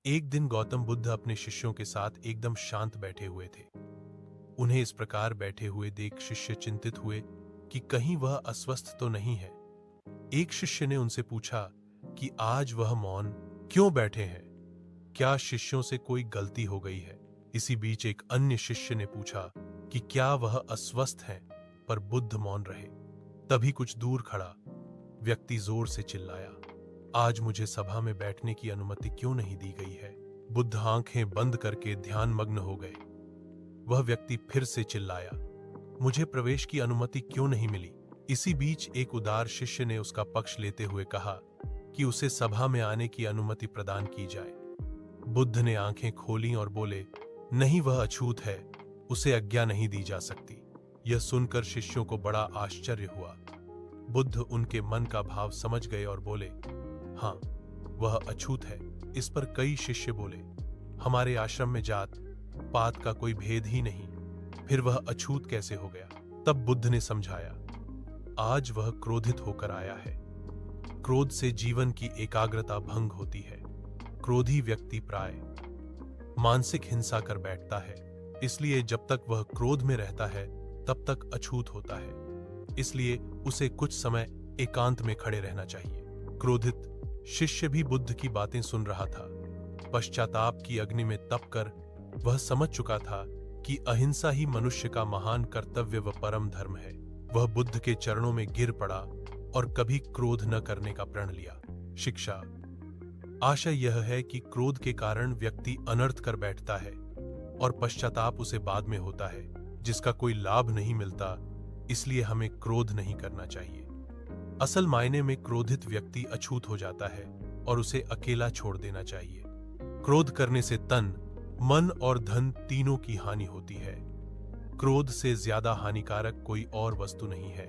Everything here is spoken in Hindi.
एक दिन गौतम बुद्ध अपने शिष्यों के साथ एकदम शांत बैठे हुए थे। उन्हें इस प्रकार बैठे हुए देख शिष्य चिंतित हुए कि कहीं वह अस्वस्थ तो नहीं है। एक शिष्य ने उनसे पूछा कि आज वह मौन क्यों बैठे हैं? क्या शिष्यों से कोई गलती हो गई है? इसी बीच एक अन्य शिष्य ने पूछा कि क्या वह अस्वस्थ हैं? पर बुद्ध मौन रहे। तभी कुछ दूर खड़ा व्यक्ति जोर से चिल्लाया, आज मुझे सभा में बैठने की अनुमति क्यों नहीं दी गई है? बुद्ध आंखें बंद करके ध्यान मग्न हो गए। वह व्यक्ति फिर से चिल्लाया, मुझे प्रवेश की अनुमति क्यों नहीं मिली? इसी बीच एक उदार शिष्य ने उसका पक्ष लेते हुए कहा कि उसे सभा में आने की अनुमति प्रदान की जाए। बुद्ध ने आंखें खोलीं और बोले, नहीं, वह अछूत है, उसे आज्ञा नहीं दी जा सकती। यह सुनकर शिष्यों को बड़ा आश्चर्य हुआ। बुद्ध उनके मन का भाव समझ गए और बोले, हाँ, वह अछूत है। इस पर कई शिष्य बोले, हमारे आश्रम में जात पात का कोई भेद ही नहीं, फिर वह अछूत कैसे हो गया? तब बुद्ध ने समझाया, आज वह क्रोधित होकर आया है। क्रोध से जीवन की एकाग्रता भंग होती है। क्रोधी व्यक्ति प्राय मानसिक हिंसा कर बैठता है, इसलिए जब तक वह क्रोध में रहता है तब तक अछूत होता है। इसलिए उसे कुछ समय एकांत में खड़े रहना चाहिए। क्रोधित शिष्य भी बुद्ध की बातें सुन रहा था। पश्चाताप की अग्नि में तपकर वह समझ चुका था कि अहिंसा ही मनुष्य का महान कर्तव्य व परम धर्म है। वह बुद्ध के चरणों में गिर पड़ा और कभी क्रोध न करने का प्रण लिया। शिक्षा आशय यह है कि क्रोध के कारण व्यक्ति अनर्थ कर बैठता है और पश्चाताप उसे बाद में होता है, जिसका कोई लाभ नहीं मिलता। इसलिए हमें क्रोध नहीं करना चाहिए। असल मायने में क्रोधित व्यक्ति अछूत हो जाता है और उसे अकेला छोड़ देना चाहिए। क्रोध करने से तन, मन और धन तीनों की हानि होती है। क्रोध से ज्यादा हानिकारक कोई और वस्तु नहीं है।